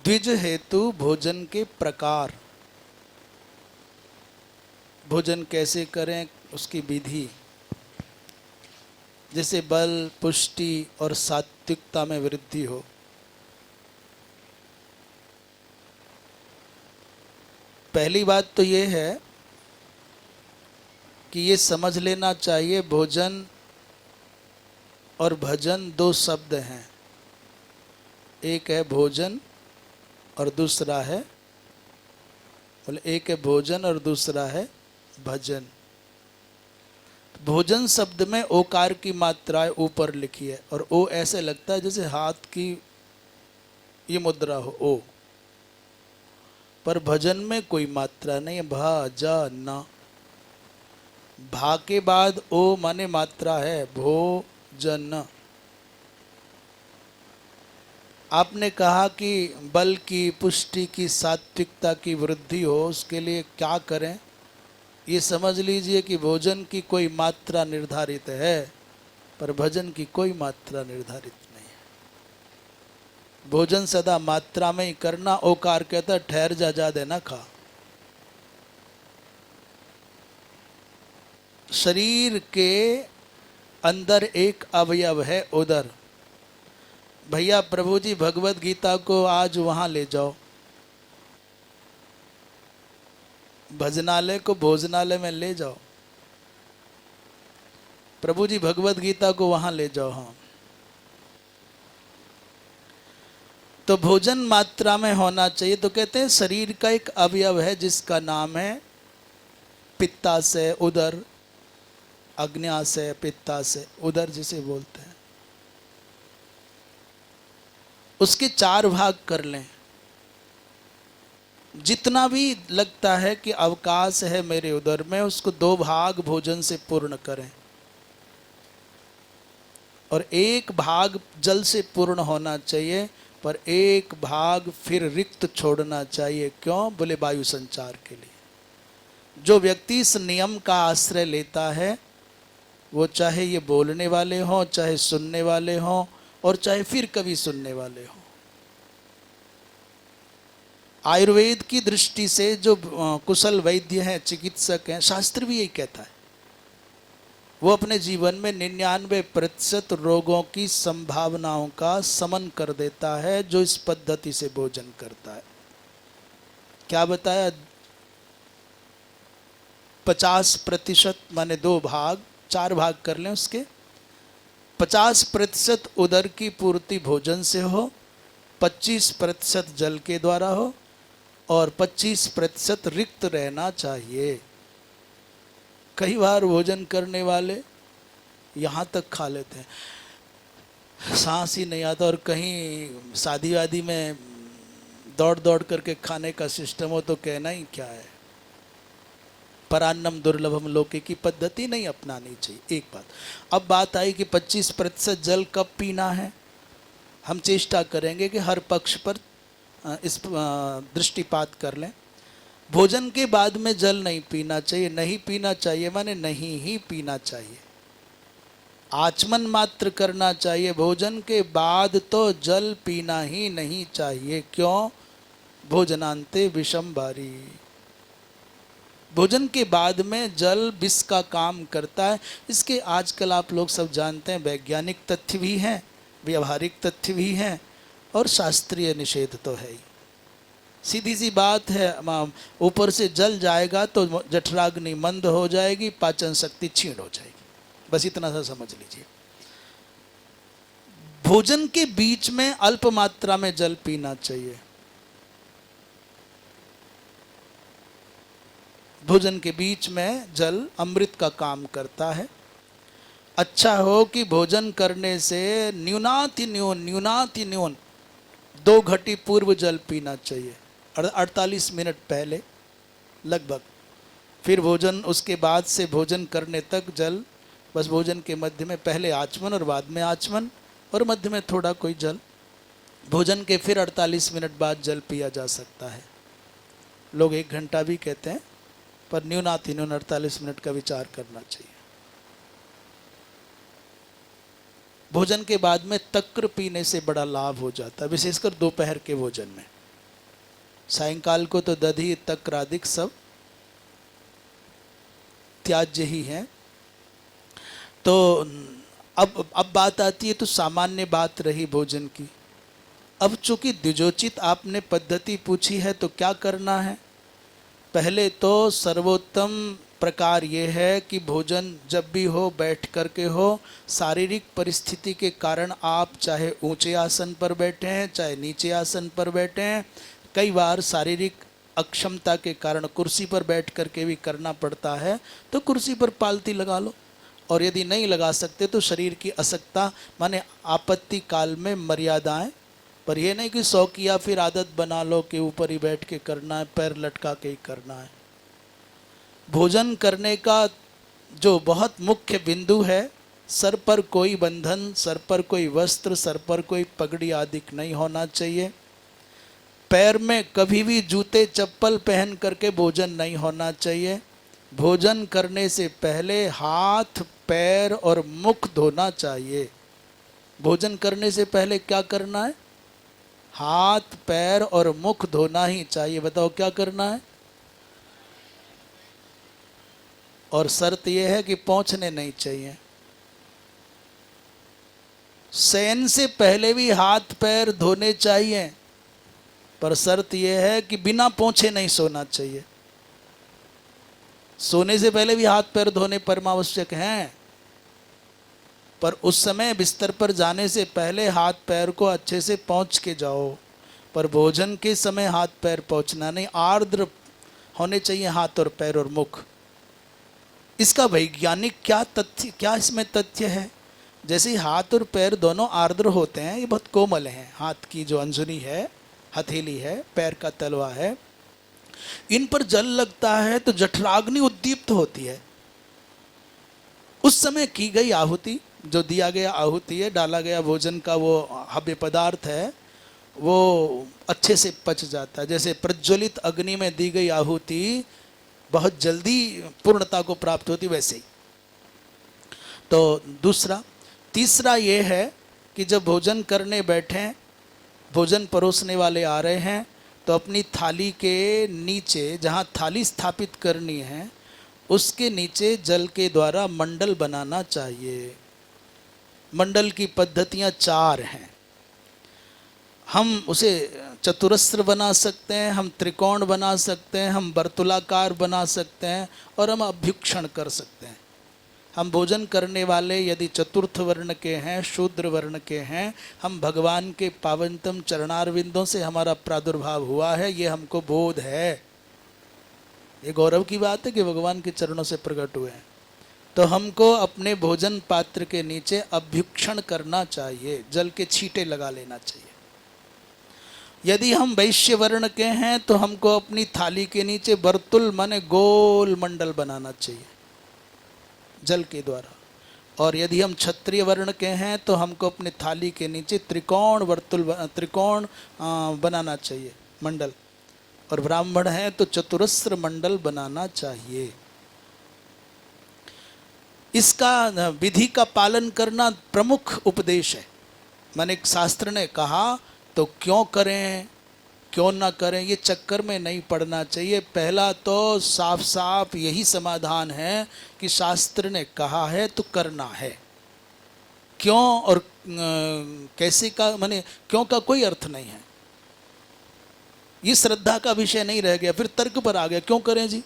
द्विज हेतु भोजन के प्रकार, भोजन कैसे करें उसकी विधि, जिससे बल, पुष्टि और सात्विकता में वृद्धि हो। पहली बात तो ये है कि ये समझ लेना चाहिए भोजन और भजन दो शब्द हैं। एक है भोजन और दूसरा है, बोले एक है भोजन और दूसरा है भजन। भोजन शब्द में ओकार की मात्रा ऊपर लिखी है और ओ ऐसे लगता है जैसे हाथ की ये मुद्रा हो ओ, पर भजन में कोई मात्रा नहीं है। भा जा ना, भा के बाद ओ माने मात्रा है भोजन। आपने कहा कि बल की, पुष्टि की, सात्विकता की वृद्धि हो, उसके लिए क्या करें? ये समझ लीजिए कि भोजन की कोई मात्रा निर्धारित है, पर भजन की कोई मात्रा निर्धारित नहीं है। भोजन सदा मात्रा में ही करना। ओकार कहता है ठहर जा, ज्यादा ना खा। शरीर के अंदर एक अवयव है उदर। भैया प्रभु जी भगवत गीता को आज वहां ले जाओ, भजनालय को भोजनालय में ले जाओ। प्रभु जी भगवत गीता को वहां ले जाओ। हाँ, तो भोजन मात्रा में होना चाहिए। तो कहते हैं शरीर का एक अवयव है जिसका नाम है पित्ताशय, उदर, अग्न्याशय, पित्ताशय, उदर जिसे बोलते हैं। उसके 4 भाग कर लें। जितना भी लगता है कि अवकाश है मेरे उदर में, उसको 2 भाग भोजन से पूर्ण करें और 1 भाग जल से पूर्ण होना चाहिए, पर 1 भाग फिर रिक्त छोड़ना चाहिए। क्यों? बोले वायु संचार के लिए। जो व्यक्ति इस नियम का आश्रय लेता है, वो चाहे ये बोलने वाले हों, चाहे सुनने वाले हों, और चाहे फिर कभी सुनने वाले हों। आयुर्वेद की दृष्टि से जो कुशल वैद्य हैं, चिकित्सक हैं, शास्त्र भी यही कहता है, वो अपने जीवन में 99% रोगों की संभावनाओं का समन कर देता है जो इस पद्धति से भोजन करता है। क्या बताया? 50% माने 2 भाग, 4 भाग कर लें उसके। 50% उदर की पूर्ति भोजन से हो, 25% जल के द्वारा हो और 25% रिक्त रहना चाहिए। कई बार भोजन करने वाले यहाँ तक खा लेते हैं, सांस ही नहीं आता, और कहीं शादी वादी में दौड़ दौड़ करके खाने का सिस्टम हो तो कहना ही क्या है। परान्नम दुर्लभम लोके की पद्धति नहीं अपनानी चाहिए। एक बात। अब बात आई कि 25% जल कब पीना है। हम चेष्टा करेंगे कि हर पक्ष पर इस दृष्टिपात कर लें। भोजन के बाद में जल नहीं पीना चाहिए। नहीं पीना चाहिए माने नहीं ही पीना चाहिए, आचमन मात्र करना चाहिए। भोजन के बाद तो जल पीना ही नहीं चाहिए। क्यों? भोजनांते विषम भारी। भोजन के बाद में जल विष का काम करता है। इसके आजकल आप लोग सब जानते हैं, वैज्ञानिक तथ्य भी हैं, व्यवहारिक तथ्य भी हैं, और शास्त्रीय निषेध तो है ही। सीधी सी बात है, ऊपर से जल जाएगा तो जठराग्नि मंद हो जाएगी, पाचन शक्ति क्षीण हो जाएगी। बस इतना सा समझ लीजिए। भोजन के बीच में अल्प मात्रा में जल पीना चाहिए। भोजन के बीच में जल अमृत का काम करता है। अच्छा हो कि भोजन करने से न्यूनाति न्यून 2 घटी पूर्व जल पीना चाहिए, 48 मिनट पहले लगभग। फिर भोजन, उसके बाद से भोजन करने तक जल, बस भोजन के मध्य में पहले आचमन और बाद में आचमन और मध्य में थोड़ा कोई जल। भोजन के फिर 48 मिनट बाद जल पिया जा सकता है। लोग 1 घंटा भी कहते हैं, पर न्यूनाति न्यून 48 मिनट का विचार करना चाहिए। भोजन के बाद में तक्र पीने से बड़ा लाभ हो जाता है, विशेषकर दोपहर के भोजन में। सायंकाल को तो दधी तक राधिक सब त्याज्य ही है। तो अब बात आती है तो सामान्य बात रही भोजन की। अब चूंकि द्विजोचित आपने पद्धति पूछी है तो क्या करना है? पहले तो सर्वोत्तम प्रकार ये है कि भोजन जब भी हो बैठ करके हो। शारीरिक परिस्थिति के कारण आप चाहे ऊंचे आसन पर बैठे हैं चाहे नीचे आसन पर बैठे हैं, कई बार शारीरिक अक्षमता के कारण कुर्सी पर बैठ करके भी करना पड़ता है, तो कुर्सी पर पालती लगा लो। और यदि नहीं लगा सकते तो शरीर की असक्ता माने आपत्ति काल में मर्यादाएं, पर यह नहीं कि शौकिया फिर आदत बना लो कि ऊपर ही बैठ के करना है, पैर लटका के ही करना है। भोजन करने का जो बहुत मुख्य बिंदु है, सर पर कोई बंधन, सर पर कोई वस्त्र, सर पर कोई पगड़ी आदि नहीं होना चाहिए। पैर में कभी भी जूते चप्पल पहन करके भोजन नहीं होना चाहिए। भोजन करने से पहले हाथ पैर और मुख धोना चाहिए। भोजन करने से पहले क्या करना है? हाथ पैर और मुख धोना ही चाहिए। बताओ क्या करना है? और शर्त यह है कि पहुंचने नहीं चाहिए। शयन से पहले भी हाथ पैर धोने चाहिए, पर शर्त यह है कि बिना पहुंचे नहीं सोना चाहिए। सोने से पहले भी हाथ पैर धोने परमावश्यक हैं, पर उस समय बिस्तर पर जाने से पहले हाथ पैर को अच्छे से पोंछ के जाओ। पर भोजन के समय हाथ पैर पोंछना नहीं, आर्द्र होने चाहिए हाथ और पैर और मुख। इसका वैज्ञानिक क्या इसमें तथ्य है? जैसे ही हाथ और पैर दोनों आर्द्र होते हैं, ये बहुत कोमल हैं, हाथ की जो अंजुनी है, हथेली है, पैर का तलवा है, इन पर जल लगता है तो जठराग्नि उद्दीप्त होती है। उस समय की गई आहुति, जो दिया गया आहुति है, डाला गया भोजन का वो हव्य पदार्थ है, वो अच्छे से पच जाता है। जैसे प्रज्वलित अग्नि में दी गई आहुति बहुत जल्दी पूर्णता को प्राप्त होती, वैसे ही। तो तीसरा ये है कि जब भोजन करने बैठें, भोजन परोसने वाले आ रहे हैं, तो अपनी थाली के नीचे, जहाँ थाली स्थापित करनी है, उसके नीचे जल के द्वारा मंडल बनाना चाहिए। मंडल की पद्धतियाँ 4 हैं। हम उसे चतुरस्र बना सकते हैं, हम त्रिकोण बना सकते हैं, हम वर्तुलाकार बना सकते हैं, और हम अभ्युक्षण कर सकते हैं। हम भोजन करने वाले यदि चतुर्थ वर्ण के हैं, शूद्र वर्ण के हैं, हम भगवान के पावनतम चरणारविंदों से हमारा प्रादुर्भाव हुआ है, ये हमको बोध है। ये गौरव की बात है कि भगवान के चरणों से प्रकट हुए हैं। तो हमको अपने भोजन पात्र के नीचे अभ्युक्षण करना चाहिए, जल के छींटे लगा लेना चाहिए। यदि हम वैश्य वर्ण के हैं तो हमको अपनी थाली के नीचे वर्तुल माने गोल मंडल बनाना चाहिए जल के द्वारा। और यदि हम क्षत्रिय वर्ण के हैं तो हमको अपने थाली के नीचे त्रिकोण बनाना चाहिए मंडल, और ब्राह्मण है तो चतुरस्र मंडल बनाना चाहिए। इसका विधि का पालन करना प्रमुख उपदेश है। माने शास्त्र ने कहा तो क्यों करें क्यों ना करें, ये चक्कर में नहीं पड़ना चाहिए। पहला तो साफ साफ यही समाधान है कि शास्त्र ने कहा है तो करना है। क्यों और कैसे का माने क्यों का कोई अर्थ नहीं है। ये श्रद्धा का विषय नहीं रह गया, फिर तर्क पर आ गया क्यों करें जी।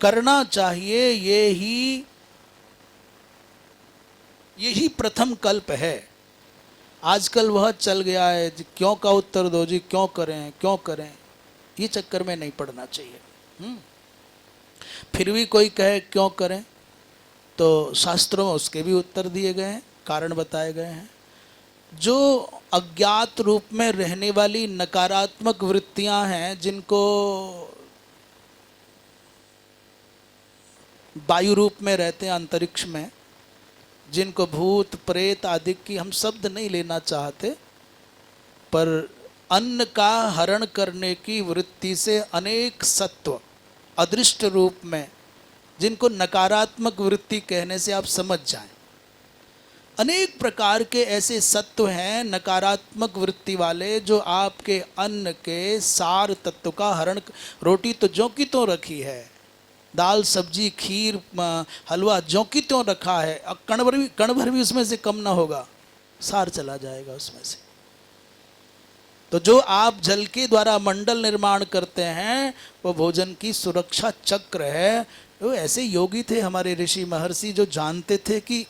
करना चाहिए, यही प्रथम कल्प है। आजकल वह चल गया है जी, क्यों का उत्तर दो जी, क्यों करें, ये चक्कर में नहीं पड़ना चाहिए। फिर भी कोई कहे क्यों करें, तो शास्त्रों में उसके भी उत्तर दिए गए हैं, कारण बताए गए हैं। जो अज्ञात रूप में रहने वाली नकारात्मक वृत्तियां हैं, जिनको वायु रूप में रहते हैं अंतरिक्ष में, जिनको भूत प्रेत आदि की हम शब्द नहीं लेना चाहते, पर अन्न का हरण करने की वृत्ति से अनेक सत्व अदृष्ट रूप में, जिनको नकारात्मक वृत्ति कहने से आप समझ जाएं, अनेक प्रकार के ऐसे सत्व हैं नकारात्मक वृत्ति वाले जो आपके अन्न के सार तत्व का हरण। रोटी तो ज्यों की त्यों रखी है, दाल सब्जी खीर हलवा ज्यों की त्यों रखा है, कण भर भी उसमें से कम ना होगा, सार चला जाएगा उसमें से। तो जो आप जल के द्वारा मंडल निर्माण करते हैं वो भोजन की सुरक्षा चक्र है। वो ऐसे योगी थे हमारे ऋषि महर्षि जो जानते थे कि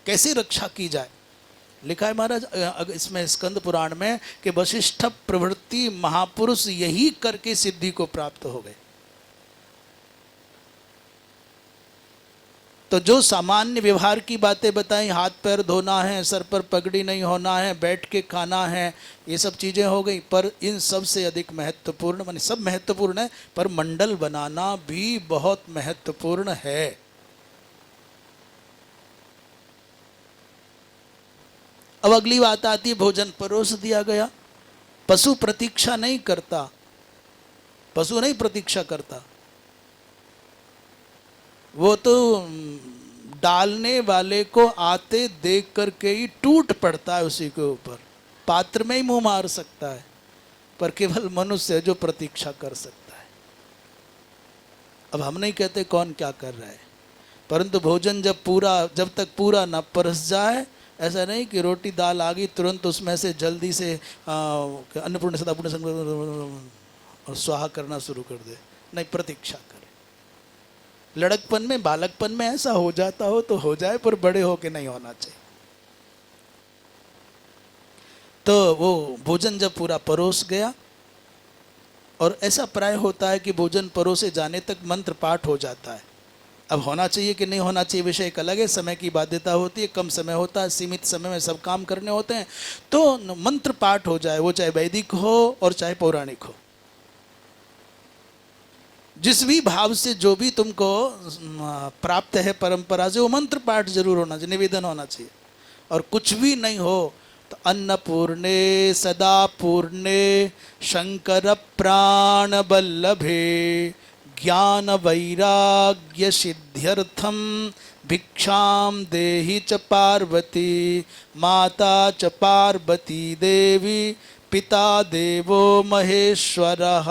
कैसे रक्षा की जाए। लिखा है महाराज इसमें स्कंद पुराण में कि वशिष्ठ प्रवृत्ति महापुरुष यही करके सिद्धि को प्राप्त हो गए। तो जो सामान्य व्यवहार की बातें बताई, हाथ पैर धोना है, सर पर पगड़ी नहीं होना है, बैठ के खाना है, ये सब चीज़ें हो गई। पर इन सब से अधिक महत्वपूर्ण, माने सब महत्वपूर्ण है पर मंडल बनाना भी बहुत महत्वपूर्ण है। अब अगली बात आती है, भोजन परोस दिया गया। पशु प्रतीक्षा नहीं करता, पशु नहीं प्रतीक्षा करता, वो तो डालने वाले को आते देख करके ही टूट पड़ता है उसी के ऊपर। पात्र में ही मुंह मार सकता है, पर केवल मनुष्य जो प्रतीक्षा कर सकता है। अब हम नहीं कहते कौन क्या कर रहा है, परंतु भोजन जब तक पूरा न परस जाए, ऐसा नहीं कि रोटी दाल आ गई तुरंत उसमें से जल्दी से अन्नपूर्ण सदापूर्ण और स्वाहा करना शुरू कर दे, नहीं, प्रतीक्षा करे। लड़कपन में बालकपन में ऐसा हो जाता हो तो हो जाए, पर बड़े होके नहीं होना चाहिए। तो वो भोजन जब पूरा परोस गया, और ऐसा प्राय होता है कि भोजन परोसे जाने तक मंत्र पाठ हो जाता है। अब होना चाहिए कि नहीं होना चाहिए विषय एक अलग है, समय की बाध्यता होती है, कम समय होता है, सीमित समय में सब काम करने होते हैं, तो मंत्र पाठ हो जाए, वो चाहे वैदिक हो और चाहे पौराणिक हो। जिस भी भाव से जो भी तुमको प्राप्त है परंपरा से, वो मंत्र पाठ जरूर होना चाहिए, निवेदन होना चाहिए। और कुछ भी नहीं हो तो अन्नपूर्णे सदा पूर्णे शंकर प्राण वल्लभे ज्ञान वैराग्य सिद्ध्यर्थम भिक्षाम देहि च पार्वती माता च पार्वती देवी पिता देवो महेश्वरः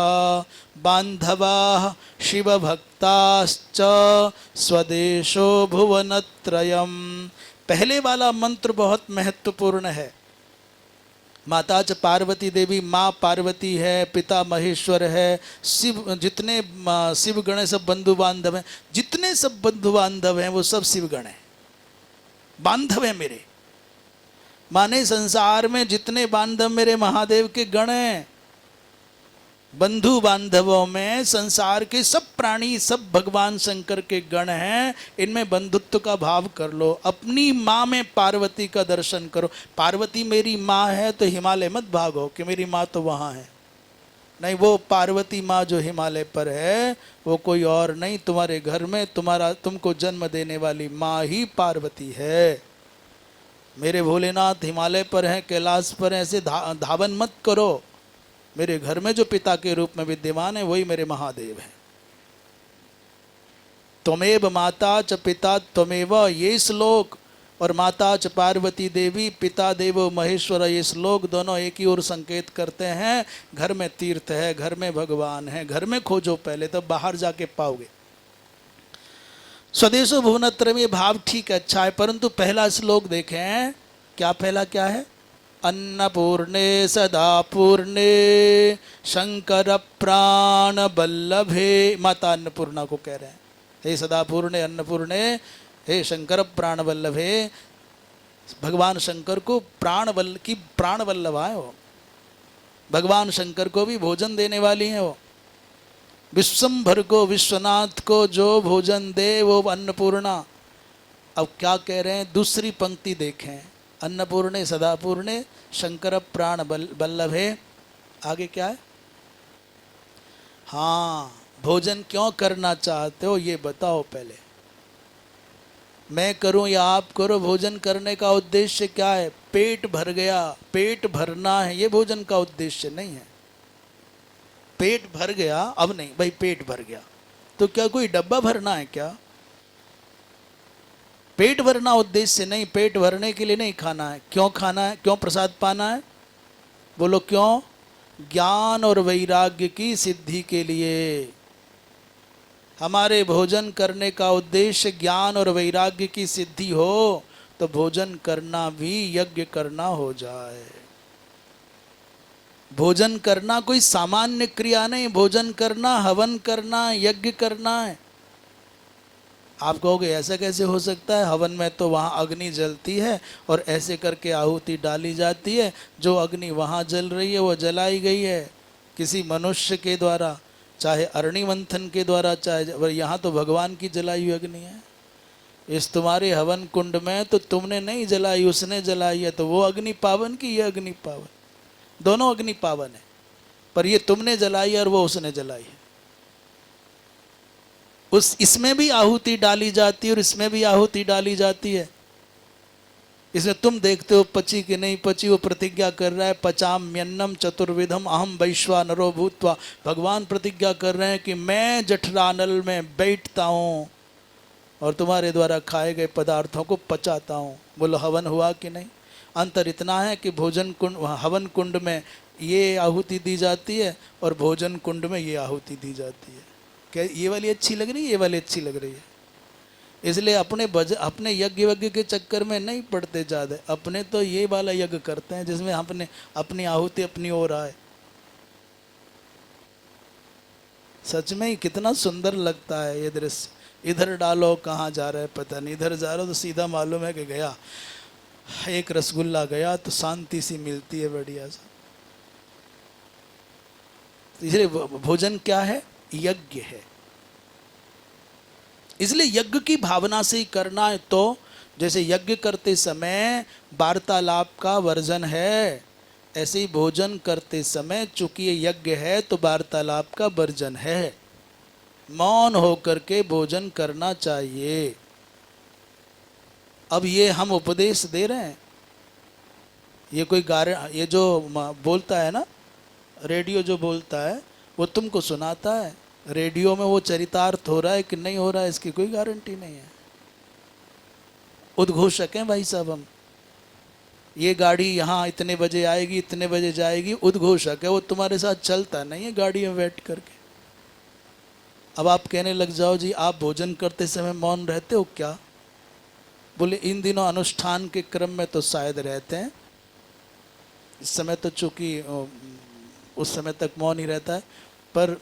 बांधवाः शिवभक्ताश्च स्वदेशो भुवनत्रयम्। पहले वाला मंत्र बहुत महत्वपूर्ण है। माता च पार्वती देवी, माँ पार्वती है, पिता महेश्वर है, शिव, जितने शिव गण सब बंधु बांधव हैं, जितने सब बंधु बांधव हैं वो सब शिव गण हैं, बांधव हैं मेरे। माने संसार में जितने बांधव मेरे महादेव के गण हैं, बंधु बांधवों में संसार के सब प्राणी सब भगवान शंकर के गण हैं। इनमें बंधुत्व का भाव कर लो। अपनी माँ में पार्वती का दर्शन करो। पार्वती मेरी माँ है तो हिमालय मत भागो कि मेरी माँ तो वहाँ है, नहीं, वो पार्वती माँ जो हिमालय पर है वो कोई और नहीं, तुम्हारे घर में तुमको जन्म देने वाली माँ ही पार्वती है। मेरे भोलेनाथ हिमालय पर हैं, कैलाश पर हैं, ऐसे धावन मत करो। मेरे घर में जो पिता के रूप में विद्यमान है वही मेरे महादेव हैं। त्वमेव माता च पिता त्वमेव, ये श्लोक, और माता च पार्वती देवी पिता देवो महेश्वर, ये श्लोक दोनों एक ही ओर संकेत करते हैं घर में तीर्थ है, घर में भगवान है। घर में खोजो पहले, तब बाहर जाके पाओगे। स्वदेशो भुवनत्रय में भाव ठीक है, अच्छा है, परंतु पहला श्लोक देखें, क्या पहला क्या है? अन्नपूर्णे सदा पूर्णे शंकर प्राण वल्लभे। माता अन्नपूर्णा को कह रहे हैं, हे सदा पूर्णे अन्नपूर्णे, हे शंकर प्राण वल्लभे। भगवान शंकर को प्राण वल्लभा है वो, भगवान शंकर को भी भोजन देने वाली है वो। विश्वंभर को, विश्वनाथ को जो भोजन दे वो अन्नपूर्णा। अब क्या कह रहे हैं, दूसरी पंक्ति देखें, अन्नपूर्णे सदापूर्णे शंकर प्राण वल्लभे। आगे क्या है? हाँ, भोजन क्यों करना चाहते हो ये बताओ पहले। मैं करूं या आप करो, भोजन करने का उद्देश्य क्या है? पेट भर गया, पेट भरना है, ये भोजन का उद्देश्य नहीं है। पेट भर गया, अब नहीं भाई, पेट भर गया तो क्या कोई डब्बा भरना है क्या? पेट भरना उद्देश्य नहीं, पेट भरने के लिए नहीं खाना है। क्यों खाना है, क्यों प्रसाद पाना है? बोलो क्यों? ज्ञान और वैराग्य की सिद्धि के लिए। हमारे भोजन करने का उद्देश्य ज्ञान और वैराग्य की सिद्धि हो तो भोजन करना भी यज्ञ करना हो जाए। भोजन करना कोई सामान्य क्रिया नहीं, भोजन करना, हवन करना, यज्ञ करना है। आप कहोगे ऐसा कैसे हो सकता है, हवन में तो वहाँ अग्नि जलती है और ऐसे करके आहुति डाली जाती है, जो अग्नि वहाँ जल रही है वो जलाई गई है किसी मनुष्य के द्वारा, चाहे अरणि मंथन के द्वारा, चाहे यहाँ तो भगवान की जलाई हुई अग्नि है। इस तुम्हारे हवन कुंड में तो तुमने नहीं जलाई, उसने जलाई है, तो वो अग्नि पावन की ये अग्नि पावन, दोनों अग्नि पावन है, पर ये तुमने जलाई है और वो उसने जलाई है। उस इसमें भी आहुति डाली जाती है और इसमें भी आहुति डाली जाती है। इसमें तुम देखते हो पची कि नहीं पची, वो प्रतिज्ञा कर रहा है पचाम्यन्नम चतुर्विधम अहम वैश्वानरो भूत्वा। भगवान प्रतिज्ञा कर रहे हैं कि मैं जठरानल में बैठता हूँ और तुम्हारे द्वारा खाए गए पदार्थों को पचाता हूँ। बोलो हवन हुआ कि नहीं? अंतर इतना है कि भोजन कुंड, हवन कुंड में ये आहुति दी जाती है और भोजन कुंड में ये आहुति दी जाती है। क्या ये वाली अच्छी लग रही है, ये वाली अच्छी लग रही है? इसलिए अपने यज्ञ के चक्कर में नहीं पड़ते ज़्यादा, अपने तो ये वाला यज्ञ करते हैं जिसमें अपनी आहुति अपनी ओर आए। सच में ही कितना सुंदर लगता है ये दृश्य। इधर डालो, कहाँ जा रहे पता नहीं, इधर जा रहे हो तो सीधा मालूम है कि गया, एक रसगुल्ला गया तो शांति सी मिलती है बढ़िया सा। इसलिए भोजन क्या है? यज्ञ है। इसलिए यज्ञ की भावना से ही करना है। तो जैसे यज्ञ करते समय वार्तालाप का वर्जन है, ऐसे ही भोजन करते समय चूंकि ये यज्ञ है तो वार्तालाप का वर्जन है। मौन होकर के भोजन करना चाहिए। अब ये हम उपदेश दे रहे हैं, ये कोई ये जो बोलता है ना, रेडियो जो बोलता है वो तुमको सुनाता है। रेडियो में वो चरितार्थ हो रहा है कि नहीं हो रहा है इसकी कोई गारंटी नहीं है। उद्घोषक हैं भाई साहब हम। ये गाड़ी यहाँ इतने बजे आएगी, इतने बजे जाएगी, उद्घोषक है वो, तुम्हारे साथ चलता नहीं है गाड़ी में बैठ करके। अब आप कहने लग जाओ जी आप भोजन करते समय मौन रहते हो क्या? बोले इन दिनों अनुष्ठान के क्रम में तो शायद रहते हैं, इस समय तो चूंकि उस समय तक मौन ही रहता है, पर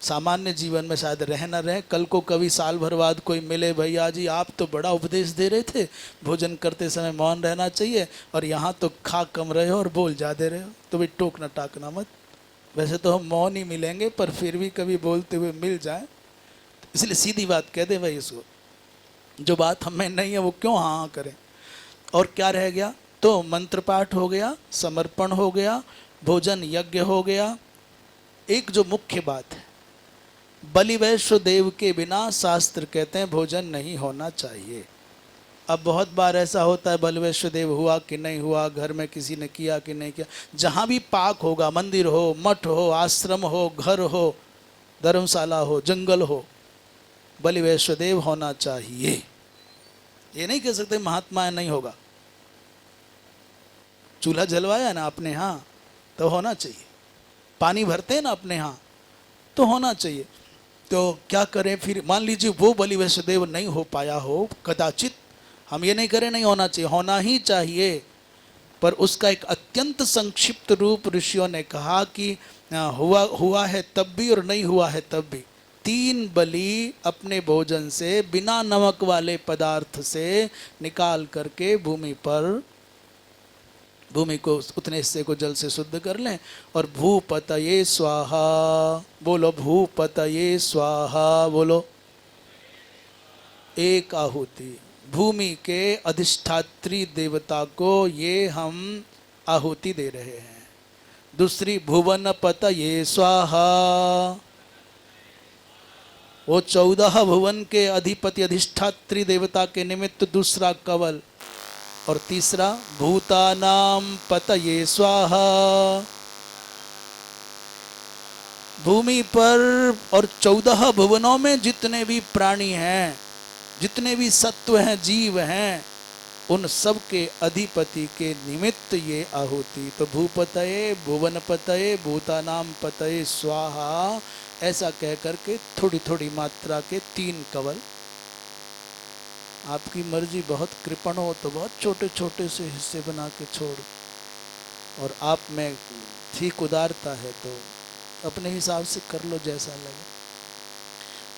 सामान्य जीवन में शायद रह न रहे। कल को कभी साल भर बाद कोई मिले, भैया जी आप तो बड़ा उपदेश दे रहे थे भोजन करते समय मौन रहना चाहिए और यहाँ तो खा कम रहे हो और बोल ज़्यादा रहे हो, तो भाई टोकना टाकना मत। वैसे तो हम मौन ही मिलेंगे, पर फिर भी कभी बोलते हुए मिल जाए, इसलिए सीधी बात कह दे भाई इसको, जो बात हमें नहीं है वो क्यों हाँ हाँ करें। और क्या रह गया? तो मंत्र पाठ हो गया, समर्पण हो गया, भोजन यज्ञ हो गया। एक जो मुख्य बात है, बलि वैश्व देव के बिना शास्त्र कहते हैं भोजन नहीं होना चाहिए। अब बहुत बार ऐसा होता है बलि वैश्व देव हुआ कि नहीं हुआ, घर में किसी ने किया कि नहीं किया। जहाँ भी पाक होगा, मंदिर हो, मठ हो, आश्रम हो, घर हो, धर्मशाला हो, जंगल हो, बलि वैश्व देव होना चाहिए। ये नहीं कह सकते महात्मा नहीं होगा। चूल्हा जलवाया ना अपने यहाँ तो होना चाहिए, पानी भरते हैं ना अपने यहाँ तो होना चाहिए। तो क्या करें फिर? मान लीजिए वो बलि वैश्व देव नहीं हो पाया हो, कदाचित, हम ये नहीं करें नहीं होना चाहिए, होना ही चाहिए, पर उसका एक अत्यंत संक्षिप्त रूप ऋषियों ने कहा कि हुआ है तब भी और नहीं हुआ है तब भी। 3 बलि अपने भोजन से, बिना नमक वाले पदार्थ से निकाल करके भूमि को उतने हिस्से को जल से शुद्ध कर लें और भूपतये स्वाहा, बोलो भूपतये स्वाहा, बोलो। एक आहुति भूमि के अधिष्ठात्री देवता को ये हम आहुति दे रहे हैं। दूसरी भुवन पतये स्वाहा, वो 14 भुवन के अधिपति अधिष्ठात्री देवता के निमित्त दूसरा कवल। और तीसरा भूतानाम पतये स्वाहा, भूमि पर और 14 भुवनों में जितने भी प्राणी हैं जितने भी सत्व हैं, जीव हैं, उन सब के अधिपति के निमित्त ये आहुति। तो भूपतये, भुवनपतये, भूतानाम पतये स्वाहा, ऐसा कह करके थोड़ी थोड़ी मात्रा के 3 कवल। आपकी मर्जी, बहुत कृपण हो तो बहुत छोटे छोटे से हिस्से बना के छोड़, और आप में ठीक उदारता है तो अपने हिसाब से कर लो जैसा लगे।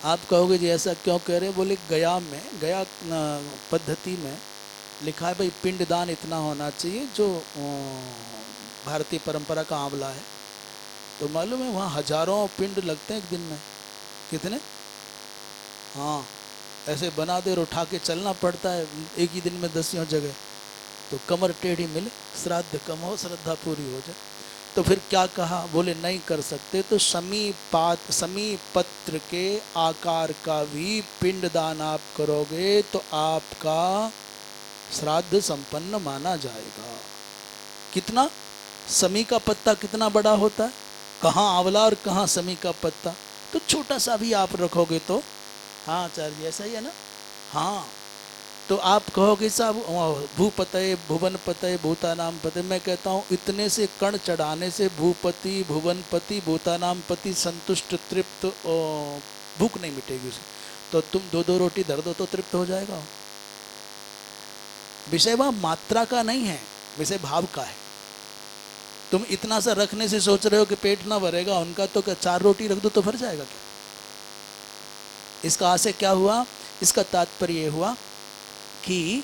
आप कहोगे जी ऐसा क्यों कह रहे हैं? बोले गया पद्धति में लिखा है भाई पिंडदान इतना होना चाहिए जो भारतीय परंपरा का आंवला है। तो मालूम है वहाँ हजारों पिंड लगते हैं एक दिन में। कितने? हाँ, ऐसे बना दे और उठा के चलना पड़ता है एक ही दिन में 10 जगह। तो कमर टेढ़ी मिले, श्राद्ध कम हो, श्रद्धा पूरी हो जाए। तो फिर क्या कहा? बोले नहीं कर सकते तो समी पत्र के आकार का भी पिंडदान आप करोगे तो आपका श्राद्ध संपन्न माना जाएगा। कितना? समी का पत्ता कितना बड़ा होता है? कहाँ आंवला और कहाँ समी का पत्ता? तो छोटा सा भी आप रखोगे तो, हाँ आचार्य ऐसा ही है ना। हाँ, तो आप कहोगे साहब भूपतये, भुवनपतये, भूतानाम पतये। मैं कहता हूँ इतने से कण चढ़ाने से भूपति, भुवनपति, भूतानाम पति संतुष्ट, तृप्त, भूख नहीं मिटेगी उसे। तो तुम 2-2 रोटी धर दो तो तृप्त हो जाएगा। विषय वह मात्रा का नहीं है, विषय भाव का है। तुम इतना सा रखने से सोच रहे हो कि पेट ना भरेगा उनका, तो क्या 4 रोटी रख दो तो भर जाएगा क्या? इसका आशय क्या हुआ? इसका तात्पर्य हुआ कि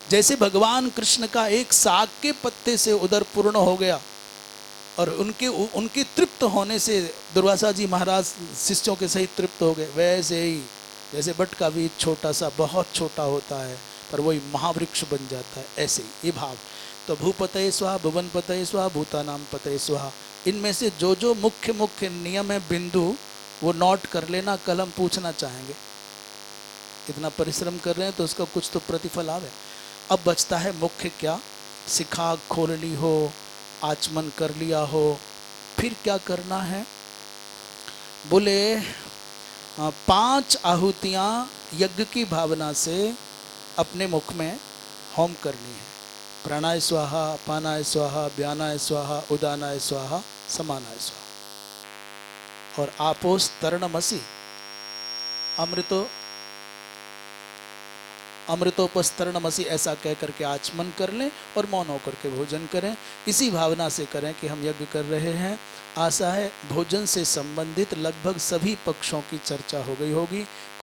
जैसे भगवान कृष्ण का एक साग के पत्ते से उदर पूर्ण हो गया और उनके तृप्त होने से दुर्वासा जी महाराज शिष्यों के सहित तृप्त हो गए, वैसे ही जैसे बट का बीज छोटा सा बहुत छोटा होता है पर वही महावृक्ष बन जाता है, ऐसे ही ये भाव। तो भूपतये स्वाहा, भुवनपतये स्वाहा, भूतानाम पतये स्वाहा, इनमें से जो जो मुख्य मुख्य नियम है बिंदु वो नोट कर लेना, कल हम पूछना चाहेंगे। इतना परिश्रम कर रहे हैं तो उसका कुछ तो प्रतिफल आवे। अब बचता है मुख्य क्या? शिखा खोल ली हो, आचमन कर लिया हो, फिर क्या करना है? बोले 5 आहुतियाँ यज्ञ की भावना से अपने मुख में होम करनी है। प्राणाय स्वाहा, अपानाय स्वाहा, व्यानाय स्वाहा, उदानाय स्वाहा, समानाय स्वाहा। और आपोस तरणमसि, अमृतोपस्तरणमसि ऐसा कह करके आचमन कर लें और मौन होकर के भोजन करें। इसी भावना से करें कि हम यज्ञ कर रहे हैं। आशा है भोजन से संबंधित लगभग सभी पक्षों की चर्चा हो गई होगी।